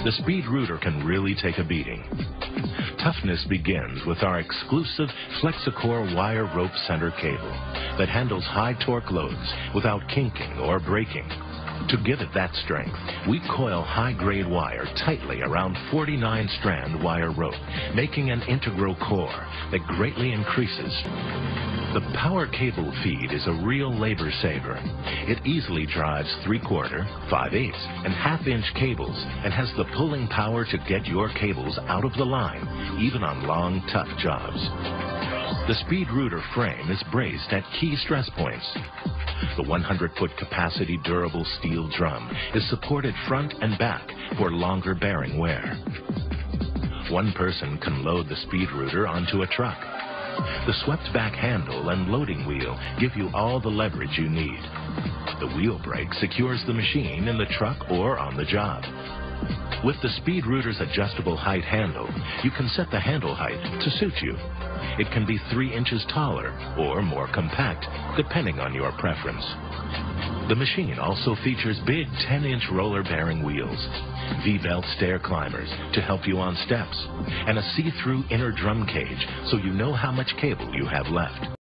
the Speed Rooter can really take a beating. Toughness begins with our exclusive Flexicor wire rope center cable that handles high torque loads without kinking or breaking. To give it that strength, we coil high-grade wire tightly around 49-strand wire rope, making an integral core that greatly increases. The power cable feed is a real labor saver. It easily drives 3/4, 5/8, and 1/2-inch cables and has the pulling power to get your cables out of the line, even on long, tough jobs. The Speed Rooter frame is braced at key stress points. The 100-foot capacity durable steel drum is supported front and back for longer bearing wear. One person can load the Speed Rooter onto a truck. The swept-back handle and loading wheel give you all the leverage you need. The wheel brake secures the machine in the truck or on the job. With the Speed Rooter's adjustable height handle, you can set the handle height to suit you. It can be 3 inches taller or more compact, depending on your preference. The machine also features big 10-inch roller-bearing wheels, V-belt stair climbers to help you on steps, and a see-through inner drum cage so you know how much cable you have left.